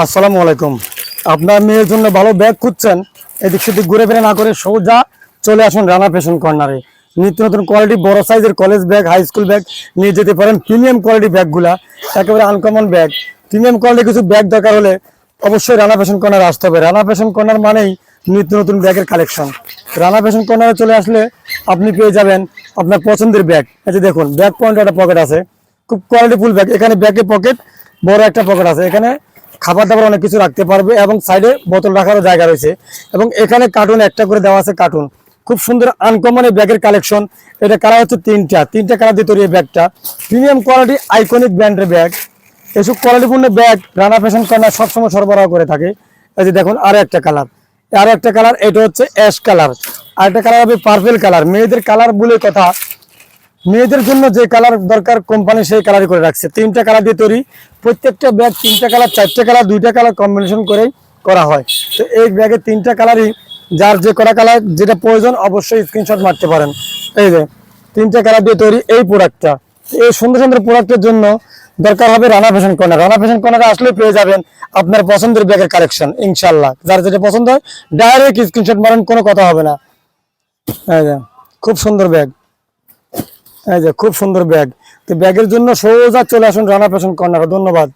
আসসালামু আলাইকুম। আপনার মেয়ের জন্য ভালো ব্যাগ খুঁজছেন, এদিক সেদিক ঘুরে ফিরে না করে সোজা চলে আসুন রানা ফ্যাশন কর্নারে। নিত্য নতুন কোয়ালিটি বড় সাইজের college bag, high school bag নিয়ে যেতে পারেন। প্রিমিয়াম কোয়ালিটি ব্যাগগুলা একেবারে আনকমন ব্যাগ। প্রিমিয়াম কোয়ালিটি কিছু ব্যাগ দরকার হলে অবশ্যই রানা ফ্যাশন কর্নারে আসতে হবে। রানা ফ্যাশন কর্নার মানেই নিত্য নতুন ব্যাগের কালেকশন। রানা ফ্যাশন কর্নারে চলে আসলে আপনি পেয়ে যাবেন আপনার পছন্দের ব্যাগ। এই যে দেখুন, ব্যাগ পয়েন্টে একটা পকেট আছে, খুব কোয়ালিটিফুল ব্যাগ। এখানে ব্যাগের পকেট, বড় একটা পকেট আছে, এখানে খাবার দাবার অনেক কিছু রাখতে পারবে এবং সাইডে বোতল রাখারও জায়গা রয়েছে এবং এখানে কার্টুন একটা করে দেওয়া আছে। কার্টুন খুব সুন্দর আনকমন এই ব্যাগের কালেকশন। এটা কালার হচ্ছে তিনটা কালার দিয়ে তৈরি। এই ব্যাগটা প্রিমিয়াম কোয়ালিটি আইকনিক ব্র্যান্ডের ব্যাগ। এসব কোয়ালিটিপূর্ণ ব্যাগ রানা ফ্যাশন কর্নার সবসময় সরবরাহ করে থাকে। এই যে দেখুন, আরো একটা কালার, এটা হচ্ছে অ্যাশ কালার। আর একটা কালার হবে পার্পল কালার। মেয়েদের কালার বলে কথা, মেয়েদের জন্য যে কালার দরকার কোম্পানি সেই কালারই করে রাখছে। তিনটা কালার দিয়ে তৈরি। প্রত্যেকটা ব্যাগ তিনটা কালার, চারটে কালার, দুইটা কালার কম্বিনেশন করেই করা হয়। তো এই ব্যাগের তিনটা কালারই যার যে কটা কালার যেটা প্রয়োজন অবশ্যই স্ক্রিনশট মারতে পারেন। এই যে তিনটা কালার দিয়ে তৈরি এই প্রোডাক্টটা। এই সুন্দর সুন্দর প্রোডাক্টের জন্য দরকার হবে Rana fashion corner. Rana fashion কর্নারে আসলে পেয়ে যাবেন আপনার পছন্দের ব্যাগের কালেকশন ইনশাল্লাহ। যার যেটা পছন্দ হয় ডাইরেক্ট স্ক্রিনশট মারেন, কোনো কথা হবে না। এই যে খুব সুন্দর ব্যাগ, এই যে খুব সুন্দর ব্যাগ। তো ব্যাগের জন্য সোজা চলে আসুন রানা ফ্যাশন কর্নারে। ধন্যবাদ।